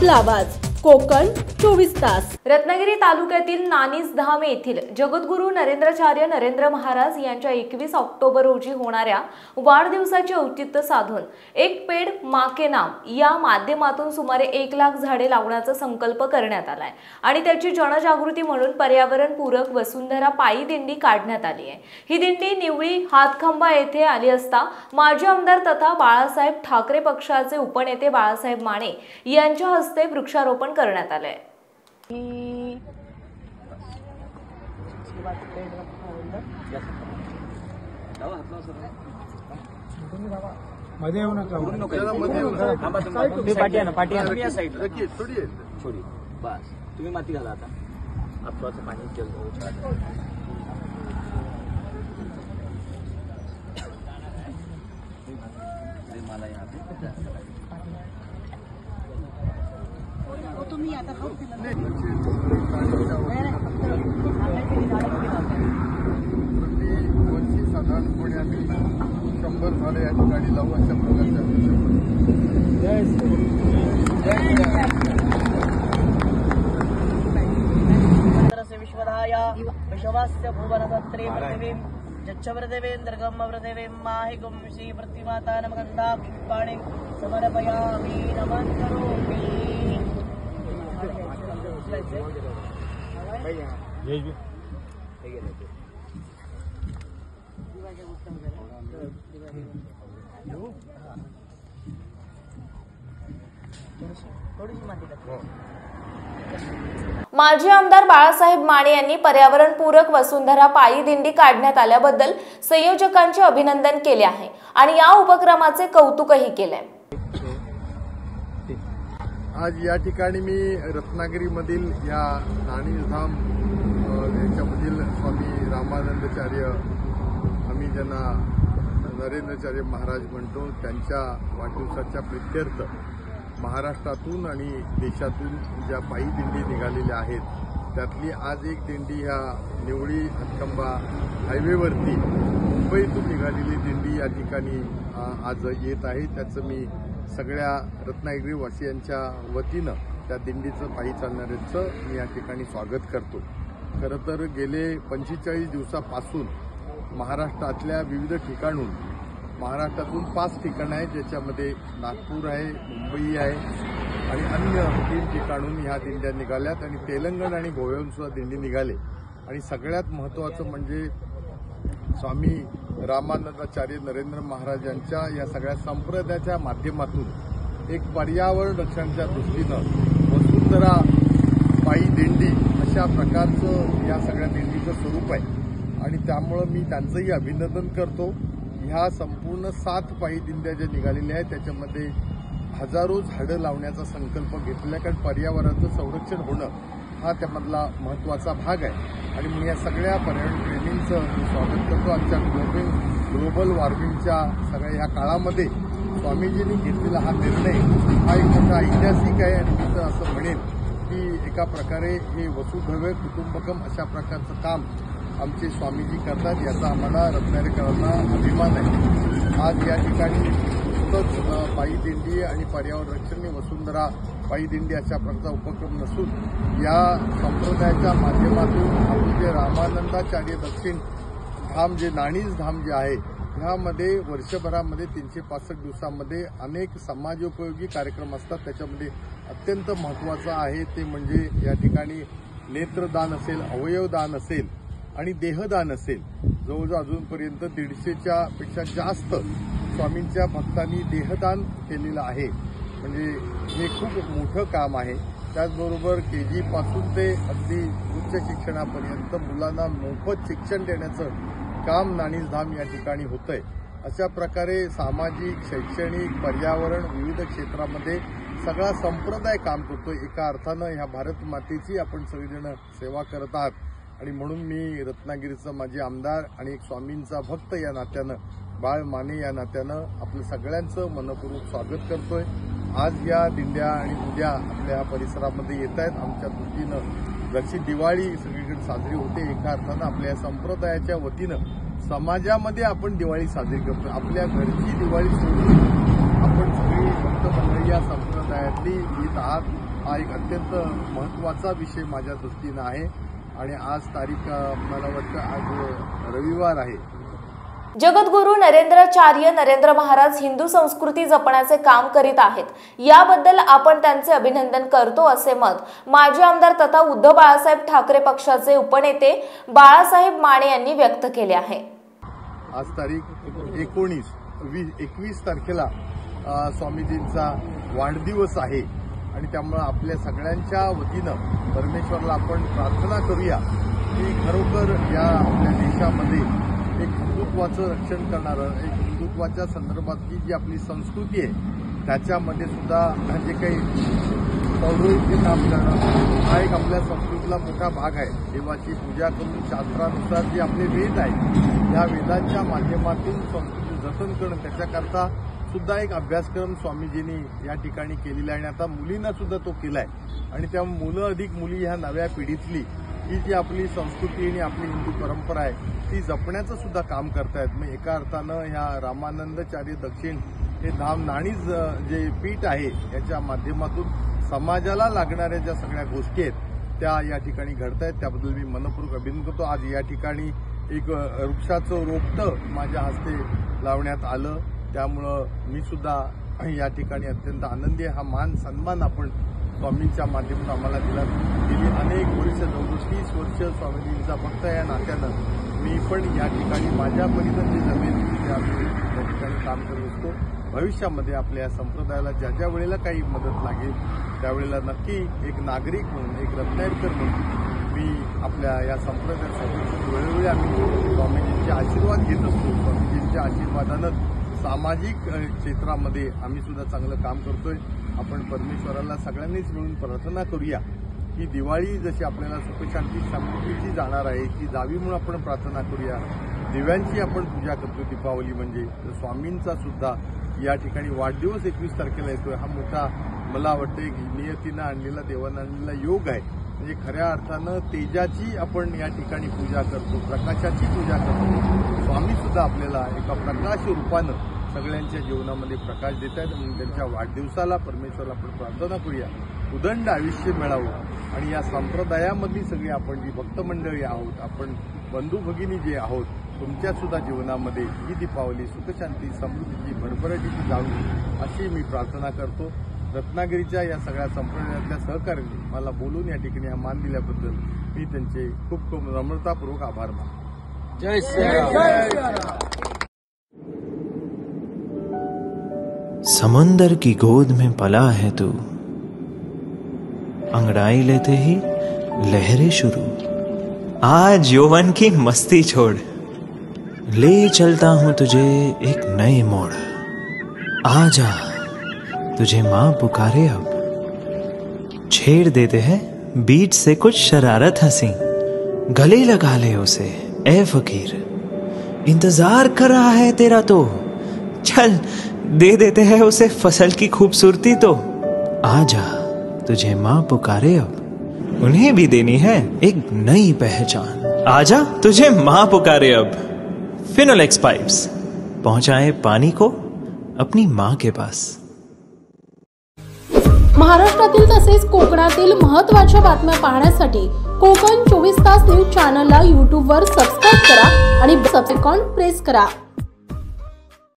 आपला आवाज कोकण 24 तास। रत्नागिरी तालुक्यातील नानीज धाम येथील जगद्गुरू नरेंद्राचार्य नरेंद्र महाराज यांच्या 21 ऑक्टोबर रोजी होणाऱ्या वाढदिवसाचे औचित्य साधून एक पेड़ मां के नाम या माध्यमातून सुमारे 1 लाख झाडे लावण्याचा संकल्प करण्यात आलाय आणि त्याची जनजागृती म्हणून पर्यावरणपूरक वसुंधरा पायी दिंडी काढण्यात आली आहे। ही दिंडी निवळी हातखंबा येथे आली असता माजी आमदार तथा बाळासाहेब ठाकरे पक्षाचे उपनेते बाळासाहेब माने यांच्या हस्ते वृक्षारोपण करण्यात आले। तुम्ही माती घाला आता थोडंसं पाणी मला तुम्ही आता साधारणपणे आम्ही 100 झाडे या ठिकाणी लावू अशा प्रकारचे विश्वधाया विश्वास्य भुवनतत्रे पृथिवीं जच्छवरदेवेन्द्रगम वरदेवें माहिगुं श्री प्रतिमाता नमगंधा पुष्पाणि समर्पयामि नमन करोमि। माजी आमदार बाळासाहेब माने यांनी पर्यावरणपूरक वसुंधरा पायी दिंडी काढण्यात आल्याबद्दल संयोजकांचे अभिनंदन केले आहे आणि या उपक्रमाचे कौतुकही केले। आज या ठिकाणी मी रत्नागिरीमधील या नानीज धाम याच्यामधील स्वामी रामानंदाचार्य आम्ही ज्यांना नरेंद्राचार्य महाराज म्हणतो त्यांच्या वाढदिवसाच्या प्रित्यर्थ महाराष्ट्रातून आणि देशातून ज्या पायी दिंडी निघालेल्या आहेत त्यातली आज एक दिंडी ह्या निवळी हातखंबा हायवेवरती मुंबईतून निघालेली दिंडी या ठिकाणी आज येत आहे। त्याचं मी सगळ्या रत्नागिरी वासियांच्या वतीनं त्या दिंडीचं पायी चालणाऱ्यांचं मी या ठिकाणी स्वागत करतो। खरं तर गेले 45 दिवसापासून महाराष्ट्रातल्या विविध ठिकाणून महाराष्ट्रातून 5 ठिकाणं आहेत ज्याच्यामध्ये नागपूर आहे, मुंबई आहे आणि अन्य 3 ठिकाणून ह्या दिंड्या निघाल्यात आणि तेलंगण आणि गोव्याहून सुद्धा दिंडी निघाले। आणि सगळ्यात महत्त्वाचं म्हणजे स्वामी रामानंदाचार्य नरेंद्र महाराज यांच्या या सगळ्या संप्रदायाच्या माध्यमातून एक पर्यावरण रक्षणाच्या दृष्टीनं वसुंधरा पायी दिंडी अशा प्रकारचं या सगळ्या दिंडीचं स्वरूप आहे आणि त्यामुळं मी त्यांचंही अभिनंदन करतो। ह्या संपूर्ण 7 पायी दिंड्या ज्या निघालेल्या आहेत त्याच्यामध्ये हजारो झाडं लावण्याचा संकल्प घेतला कारण पर्यावरणाचं संरक्षण होणं हा त्यामधला महत्त्वाचा भाग आहे आणि मी या सगळ्या पर्यावरण प्रेमींचं स्वागत करतो। आजच्या ग्लोबल वॉर्मिंगच्या सगळ्या ह्या काळामध्ये स्वामीजींनी घेतलेला हा निर्णय हा एक मोठा ऐतिहासिक आहे आणि मी तर असं म्हणेन की एका प्रकारे हे वसुधैव कुटुंबकम अशा प्रकारचं काम आमचे स्वामीजी करतात याचा आम्हाला रत्नागिरीकरांना अभिमान आहे। आज या ठिकाणी नुकतंच पायी दिंडी आणि पर्यावरण रक्षण वसुंधरा पायी दिंडी अशा प्रकारचा उपक्रम नसून या संप्रदायाच्या माध्यमातून आपण जे रामानंदाचार्य दक्षिण धाम जे नानीज धाम जे आहे ह्यामध्ये वर्षभरामध्ये 365 दिवसामध्ये अनेक समाजोपयोगी कार्यक्रम असतात। त्याच्यामध्ये अत्यंत महत्त्वाचं आहे ते म्हणजे या ठिकाणी नेत्रदान असेल, अवयवदान असेल आणि देहदान असेल। जवळजवळ अजूनपर्यंत 150च्या पेक्षा जास्त स्वामींच्या भक्तांनी देहदान केलेलं आहे म्हणजे हे खूप मोठं काम आहे। त्याचबरोबर KG पासून ते अगदी उच्च शिक्षणापर्यंत मुलांना मोफत शिक्षण देण्याचं काम नानीज धाम या ठिकाणी होतंय। अशा प्रकारे सामाजिक, शैक्षणिक, पर्यावरण विविध क्षेत्रामध्ये सगळा संप्रदाय काम करतोय। एका अर्थानं ह्या भारत मातेची आपण सगळेजण सेवा करत आहात आणि म्हणून मी रत्नागिरीचा माजी आमदार आणि एक स्वामींचा भक्त या नात्यानं बाळ माने या नात्यानं आपलं सगळ्यांचं मनपूर्वक स्वागत करतोय। आज या दिंड्या आणि उद्या आपल्या परिसरामध्ये येत आहेत। आमच्या दृष्टीनं जशी दिवाळी सगळीकडे साजरी होते एका अर्थानं आपल्या संप्रदायाच्या वतीनं समाजामध्ये आपण दिवाळी साजरी करतो। आपल्या घरची दिवाळी सोडून आपण सगळी भक्त मंडळी या संप्रदायातली येत आहात हा एक अत्यंत महत्त्वाचा विषय माझ्या दृष्टीनं आहे आणि आज तारीख मला वाटतं आज रविवार आहे। जगद्गुरू नरेंद्राचार्य नरेंद्र महाराज हिंदू संस्कृती जपण्याचे काम करीत आहेत, याबद्दल आपण त्यांचे अभिनंदन करतो असे मत माजी आमदार तथा उद्धव बाळासाहेब ठाकरे पक्षाचे उपनेते बाळासाहेब माने यांनी व्यक्त केले आहे। आज तारीख 21 तारखेला स्वामीजींचा वाढदिवस आहे आणि त्यामुळे आपल्या सगळ्यांच्या वतीनं परमेश्वराला आपण प्रार्थना करूया की खरोखर या आपल्या देशामध्ये एक हिंदुत्वाचं रक्षण करणारं, एक हिंदुत्वाच्या संदर्भातली जी आपली संस्कृती आहे त्याच्यामध्ये सुद्धा जे काही पौरोहित्य काम करणं हा एक आपल्या संस्कृतीला मोठा भाग आहे। देवाची पूजा करून शास्त्रानुसार जे आपले वेद आहेत या वेदांच्या माध्यमातून संस्कृती जतन करणं त्याच्याकरता सुद्धा एक अभ्यासक्रम स्वामीजींनी या ठिकाणी केलेला आहे आणि आता मुलींना सुद्धा तो केलाय आणि त्या मुलं अधिक मुली ह्या नव्या पिढीतली ही जी आपली संस्कृती आणि आपली हिंदू परंपरा आहे ती जपण्याचं सुद्धा काम करतायत। मग एका अर्थानं ह्या रामानंदाचार्य दक्षिण हे धाम नाणीज जे पीठ आहे याच्या माध्यमातून समाजाला लागणाऱ्या ज्या सगळ्या गोष्टी आहेत त्या या ठिकाणी घडतायत, त्याबद्दल मी मनपूर्वक अभिनंदन करतो। आज या ठिकाणी एक वृक्षाचं रोपटं माझ्या हस्ते लावण्यात आलं, त्यामुळं मी सुद्धा या ठिकाणी अत्यंत आनंदी आहे। हा मान सन्मान आपण स्वामींच्या माध्यमातून आम्हाला दिला। गेली अनेक वर्ष 30 वर्ष स्वामीजींचा भक्त या नात्यानं मी पण या ठिकाणी माझ्या परीनं जे जमेल ते आम्ही या ठिकाणी काम करत असतो। भविष्यामध्ये आपल्या संप्रदायाला ज्या ज्या वेळेला काही मदत लागेल त्यावेळेला नक्की एक नागरिक म्हणून, एक रत्नागिरीकर म्हणून मी आपल्या या संप्रदायासाठी वेळोवेळी आम्ही स्वामीजींचे आशीर्वाद घेत असतो। स्वामीजींच्या आशीर्वादानं सामाजिक क्षेत्रामध्ये आम्ही सुद्धा चांगलं काम करतोय। आपण परमेश्वराला सगळ्यांनीच मिळून प्रार्थना करूया की दिवाळी जशी आपल्याला सुखशांती समृद्धीची जाणार आहे ती जावी म्हणून आपण प्रार्थना करूया। दिव्यांची आपण पूजा करतो दीपावली म्हणजे, तर स्वामींचा सुद्धा या ठिकाणी वाढदिवस 21 तारखेला येतोय। हा मोठा मला वाटतं एक नियतीनं आणलेला, देवानं आणलेला योग आहे। म्हणजे खऱ्या अर्थानं तेजाची आपण या ठिकाणी पूजा करतो, प्रकाशाची पूजा करतो। स्वामी सुद्धा आपल्याला एका प्रकाश रूपानं सगळ्यांच्या जीवनामध्ये प्रकाश देत आहेत म्हणून त्यांच्या वाढदिवसाला परमेश्वराला आपण प्रार्थना करूया उदंड आयुष्य मिळावं आणि या संप्रदायामधली सगळी आपण जी भक्त मंडळी आहोत, आपण बंधू भगिनी जे आहोत, तुमच्या सुद्धा जीवनामध्ये ही दीपावली सुखशांती समृद्धीची भरभराटीची जावी अशी मी प्रार्थना करतो। रत्नागिरीच्या या सगळ्या संप्रदायातल्या सहकार्यांनी मला बोलून या ठिकाणी हा मान दिल्याबद्दल मी त्यांचे खूप खूप नम्रतापूर्वक आभार मानतो। जय श्रीराम। समंदर की गोद में पला है तू, अंगड़ाई लेते ही लहरें शुरू। आज यौवन की मस्ती छोड़, ले चलता हूं तुझे एक नए मोड़। आजा तुझे माँ पुकारे अब, छेड़ देते हैं बीच से कुछ शरारत हंसी। गले लगा ले उसे ए फकीर, इंतजार कर रहा है तेरा तो, चल दे देते हैं उसे फसल की खूबसूरती तो। आजा तुझे माँ पुकारे अब, उन्हें भी देनी है एक नई पहचान। आजा तुझे माँ पुकारे अब। फिनोलेक्स पाइप्स पहुंचाए पानी को अपनी माँ के पास। महाराष्ट्रातील तसेच कोकणातील महत्त्वाच्या बातम्या पाहण्यासाठी कोकण 24 तास न्यूज चॅनलला YouTube वर सबस्क्राइब करा आणि बेल आयकॉन प्रेस करा।